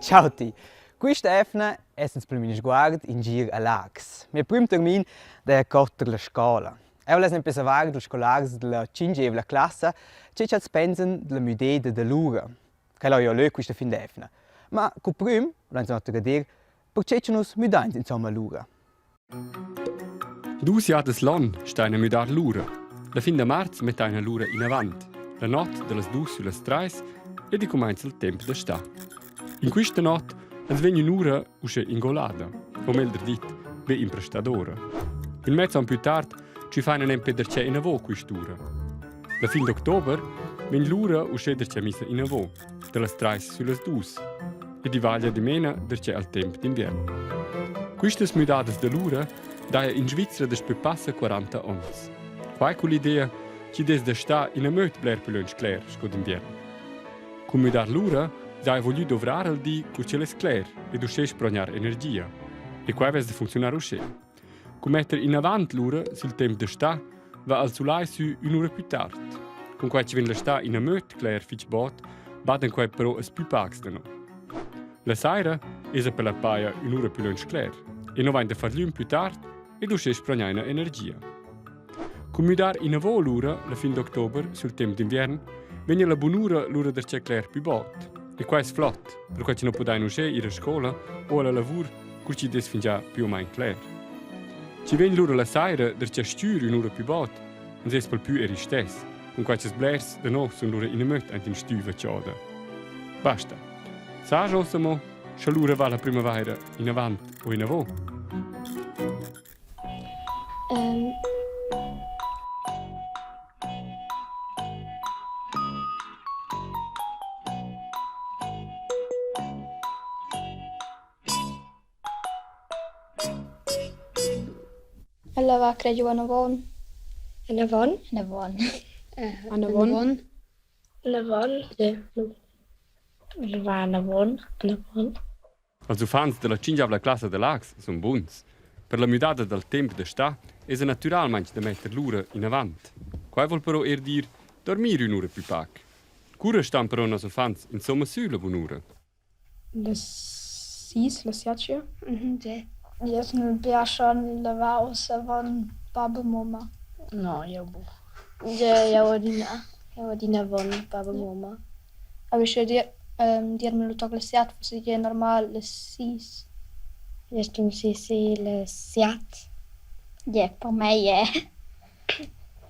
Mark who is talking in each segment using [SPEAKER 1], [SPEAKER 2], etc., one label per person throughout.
[SPEAKER 1] Ciao ti! Questa Efna è il mio sguardo in giro all'Ax. Il primo termine è correre la scuola. Io ho sempre sapere che i scolari della 5ª classe ci pensano della mudata dell'ora. Che ho letto questa fin d'Efna. Ma con primo, voglio dire, perché ci nos mudando insomma l'ora?
[SPEAKER 2] 2 Jahre l'anno sta a mudare l'ora. La fin de marzo mette una l'ora in avanti. La notte delle 2 sulle 3 e comincia il tempo da sta. In questa notte ens vegna un'ora usce ingolada, o meglio dit, be imprestadora. Il mezzo più tardi ci fanno un empederce in avò quest'ora. La fin d'ottobre vegna l'ora usce derce missa in avò, delle 3 sulle 2, e di vaglia di mena derce al tempo d'inverno. Queste mudate dell'ora daia in Svizzera des passa 40 anni. Fai con l'idea ci des da sta in a möt bler per lunch clair sco d'inverno. Con mudar l'ora daia voglio dovrare al di cu ce les clair ed usce sprognar energia. E qua ves de funzionar usce. Con mettere in avanti l'ora sul tempo da sta va al sulai su un'ora più tardi. Con qua ci viene la sta in a möt clair fitch bot, baden qua però es più pax da no. La sera è per la paia un'ora più lunch clair e non va in da far più tardi ed usce sprognar energia. Con mudar in avò l'ora, la fin d'ottobre, sul tempo d'inverno, venne la buon'ora l'ora del c'è clair più bot. E qua è flott, perché ci non può dare uscire in scuola o alla lavoro, cui ci des fin già più o meno clair. Ci venne l'ora la sera del c'è stür un'ora più bot, non si è più eri stess, con qua c'è sblers da no sono l'ora in mött anche in stuva ciada. Basta. Sa rossamo, se l'ora va la primavera in avanti o in avò.
[SPEAKER 3] Alla va credo a Navon.
[SPEAKER 4] A Navon?
[SPEAKER 3] Navon.
[SPEAKER 4] A Navon? Navon? Va a Navon? Navon?
[SPEAKER 2] Els ufans della 5ª classe dell'Ax sono buons. Per la mudata del tempo da sta è naturalmente da mettere l'ora in avanti. Qua vuol però dir dormire un'ora più pac. Cura stanno però nos ufans insomma sulla buon'ora.
[SPEAKER 4] Le 6, le 7?
[SPEAKER 3] Sì. Io sono il piacere lavare con Baba e Mama.
[SPEAKER 4] No, io boh.
[SPEAKER 3] Io di Navon, Baba e Mama. Aber ich würde dir mir doch gesagt, was ich normal le 6.
[SPEAKER 4] Io sto sì, le 7.
[SPEAKER 3] Ja, per me è.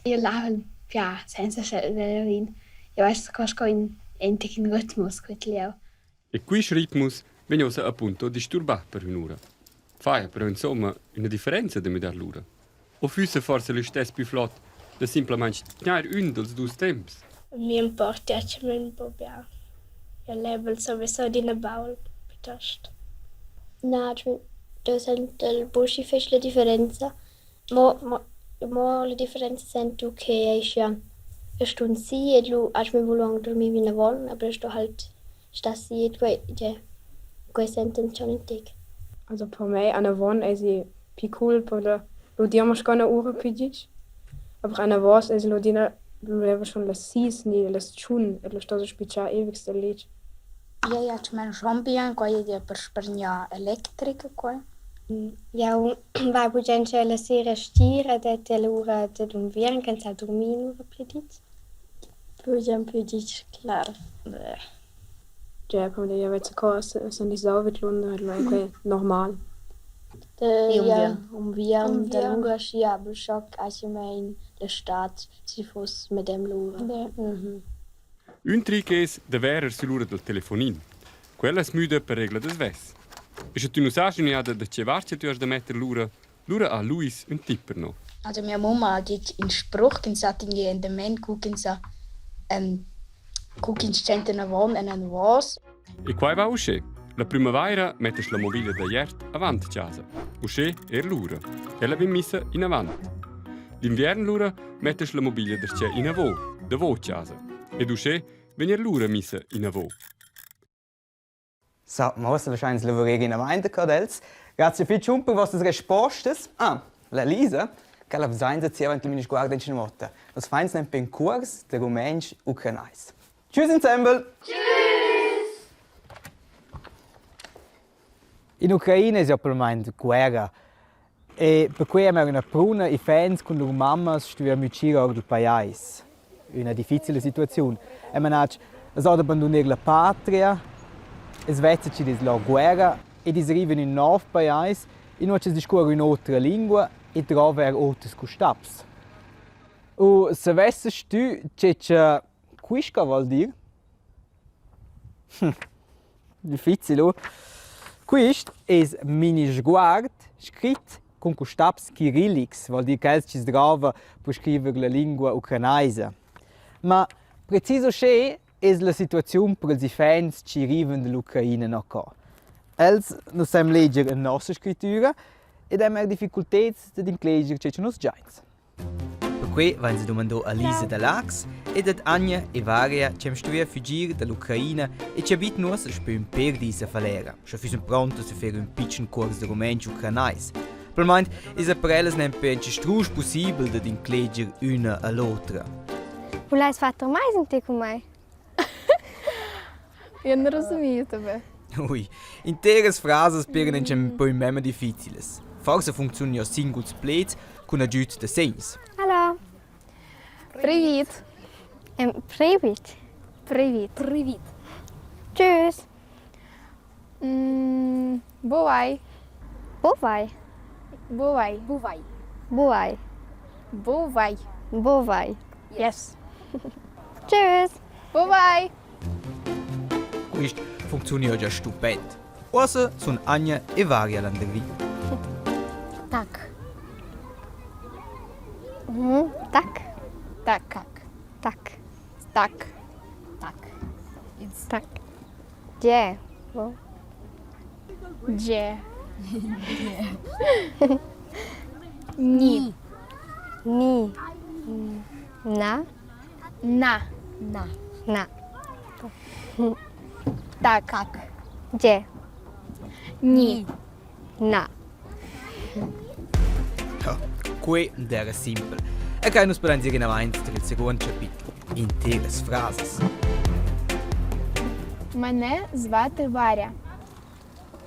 [SPEAKER 4] Io lavo il pià senza sellerin. Io weiß che in in ritmus quel
[SPEAKER 2] E questo ritmus viene appunto disturbato per un'ora. Fai però insomma una differenza da mudar l'ora. O fosse forse lo stesso più flott da semplicemente tenere un dels due tempi.
[SPEAKER 5] Mi importa che mi pobia. Io levo sowieso di una baul piuttosto.
[SPEAKER 6] No, da sento il busci fece la differenza. Mo la differenza sento che è stund sì e lu als mi volong dormire wie wollen, aber sto halt stassi e quei senten schon in tic.
[SPEAKER 4] Also per me a Navon è più cool per lo diamo una ora più dici. Aber a Navon è lo dina lo levo schon le 6 ni le chun e lo sto spiccia ewig sta lì.
[SPEAKER 3] Ja, ci meno champion, qua io per spagna elettrica qua.
[SPEAKER 6] Ja, vai pugenza la sera stira de l'ora de dunvieren kan sa dormire un'ora più dici.
[SPEAKER 5] Più dici, claro.
[SPEAKER 4] Ja, per io avete cose sono di sauvet lunde è normal.
[SPEAKER 5] Ja, da lunga scia, beschock, als ich mein der Staat si fosse mit dem Lura.
[SPEAKER 2] Un trick è da verer sull'ora del telefonino. Quella è müde per regola des ves. E se tu non sai niente da che varce tu has da mettere l'ora a Luis un tipper no.
[SPEAKER 3] Also mia Mama hat in Spruch gesagt, in dem Mann gucken sa gucken stente na von en an was.
[SPEAKER 2] E qua va usce. La primavera mettes la mobile da iert avanti casa. Usce l'ora. E la ben missa in avanti. D'inverno l'ora mettes la mobile da c'è in avò, da vo casa. Ed usce venir l'ora missa in avò.
[SPEAKER 1] So, ma ora wahrscheinlich lavorare in avanti, Cordels. Grazie per le vostre risposte. La Lisa, che la Vsainza ci avanti mi sguarda in cinema. Nos feins nem pen kurs de Rumänisch Ukrainais. Tschüss ensemble!
[SPEAKER 7] Tschüss!
[SPEAKER 1] In Ucraina è probabilmente guerra. E per cui abbiamo una pruna e fans con loro mamma studiano uscire dal paese. Una difficile situazione. E man hat abbandonare la patria, e Svezia ci dice la guerra, e arrivano in un nuovo paese, in cui si discorre un'altra lingua e trovano altri costaps. E se avessi tu, che questo vuol dire? Difficile, o? Questo è mini sguardo scritto con costaps Kyrillics, vuol dire che ci si trova per scrivere la lingua ucrainese. Ma preciso che è la situazione per i fans che arrivano dall'Ucraina noch qua. Els non sanno leggere la nostra scrittura ed hanno difficoltà di leggere ciò che nos giains. Per cui vanno si domandò a Lisa Dalax ed ad Anja e Varia che studiano a fuggire dall'Ucraina e ci abitano a spiare un per di questa falera. Ci sono pronti a fare un piccolo corso di romanzo ucrainese. Probabilmente è per elles non più possibile di leggere una all'altra.
[SPEAKER 6] Volai fatto mai sentire con me?
[SPEAKER 4] Io non razumiju tebe.
[SPEAKER 1] Ui, intere frasi spiegano un po' meno difficili. Forse funzionano singoli pleti con l'aiuto di segni.
[SPEAKER 6] Hallo.
[SPEAKER 4] Привіт.
[SPEAKER 6] Привіт.
[SPEAKER 4] Привіт.
[SPEAKER 5] Привіт.
[SPEAKER 6] Tschüss.
[SPEAKER 4] Бувай.
[SPEAKER 6] Buvai.
[SPEAKER 4] Бувай.
[SPEAKER 5] Buvai.
[SPEAKER 6] Buvai.
[SPEAKER 4] Бувай.
[SPEAKER 6] Buvai.
[SPEAKER 4] Yes.
[SPEAKER 6] Tschüss.
[SPEAKER 4] Бувай.
[SPEAKER 1] Questo funziona già stupendo. Ora sono Anja e Varia all'andrina.
[SPEAKER 5] Tak.
[SPEAKER 6] Tak.
[SPEAKER 4] Так.
[SPEAKER 6] Tak.
[SPEAKER 4] Так.
[SPEAKER 5] Tak.
[SPEAKER 6] Tak. Gdzie?
[SPEAKER 4] Дже.
[SPEAKER 5] Ni.
[SPEAKER 6] Ni. Na.
[SPEAKER 4] На.
[SPEAKER 5] Na.
[SPEAKER 6] Na.
[SPEAKER 4] Так.
[SPEAKER 5] Tak.
[SPEAKER 6] Gdzie?
[SPEAKER 4] Ні.
[SPEAKER 6] Na.
[SPEAKER 1] Qui era semplice. E che nos podem seguir avanti per il secondo capitolo. Intere frasi.
[SPEAKER 4] Мене звати Варя.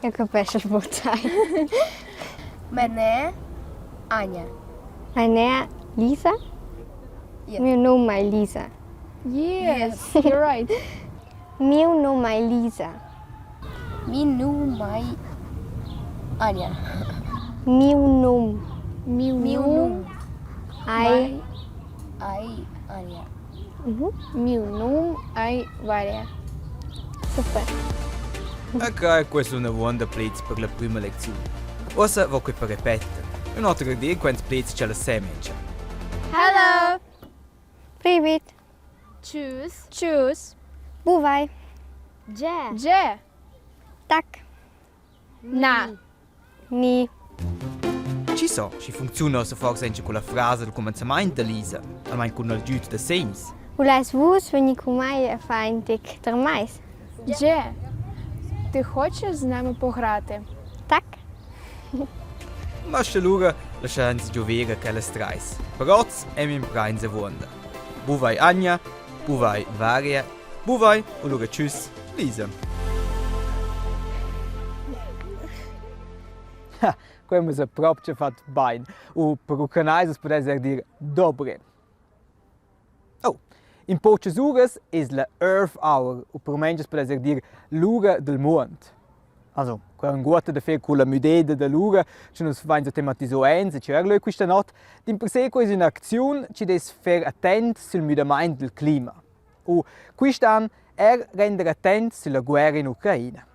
[SPEAKER 6] Яка перша буває?
[SPEAKER 5] Мене Аня.
[SPEAKER 6] Meine Lisa?
[SPEAKER 5] Ja.
[SPEAKER 6] Meu nome é Lisa.
[SPEAKER 4] Yes, you're right.
[SPEAKER 6] Meu nome é Lisa.
[SPEAKER 5] Minu mai Аня.
[SPEAKER 6] Meu nome
[SPEAKER 4] Міу.
[SPEAKER 6] é
[SPEAKER 5] Ai Аня.
[SPEAKER 4] Міу. Ай Варя.
[SPEAKER 6] super.
[SPEAKER 1] Ok, questa è una buona plezza per la prima lezione. Ora vou qui per ripetere. Un altro idea quanti plezzi c'è la semenza.
[SPEAKER 4] Hello.
[SPEAKER 6] Привіт.
[SPEAKER 4] Choose.
[SPEAKER 6] Бувай.
[SPEAKER 5] Gdzie?
[SPEAKER 4] Дже.
[SPEAKER 6] Так.
[SPEAKER 4] На.
[SPEAKER 6] Ні.
[SPEAKER 1] Ci so, ci funziona se forse anche con la frase del cominciamento di Lisa, almeno con l'aiuto dei segni.
[SPEAKER 6] Улайс вуз, вені кумає файнтик термайс.
[SPEAKER 4] Дже. Ти хочеш з нами пограти?
[SPEAKER 6] Так.
[SPEAKER 1] Ma se allora lasciamo giovere che le strais. Però è mi imprende wonder. Buvai Anja, buvai Varia, buvai, allora tschüss, Lisa. Come se proprio fatto bene. O per ucrainese si può dire dobre. Oh, in poche ore è la Earth Hour, o per me si può dire l'ora del mondo. Also, quella è un guardo da fare con la medaglia dell'ora, che non si fa in tematizzare, e c'è questa notte. In perseguo è un'azione che deve fare attenti sul mutamento del clima. E quest'anno è rendere attenti sulla guerra in Ucraina.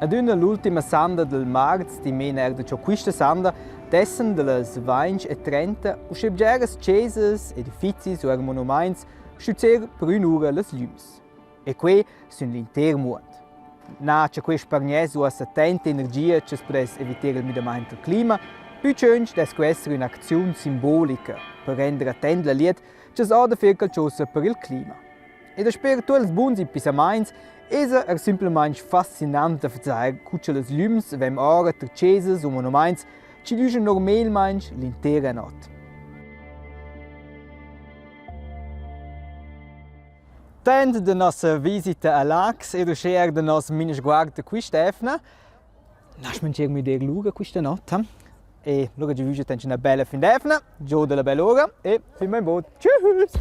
[SPEAKER 1] Ad l'ultima sanda del marzo di meno era ciò questa sanda dessen delle 20:30 e scibgere chiese, edifici o monumenti stuzzare per un'ora le lumes. E qui sono l'intero mondo. Na c'è questo pargnese o attenta energia che si può evitare il mutamento del clima, più c'è deve essere un'azione simbolica per rendere attenti la lieta che si ha da fare qualcosa per il clima. E da spirituali buoni pensamenti è semplicemente fascinante vedere come le lumes vengono ora tra chiese o monumenti ci luciano normalmente l'intera notte. Tendo della nostra visita a Lax e riuscire del nostro mini sguardo qui, Stefano, Lasciami mi dire l'ora questa notte. E allora ci vediamo una bella fin d'Efna, giù della bella ora e fin mai buon. Tschüss!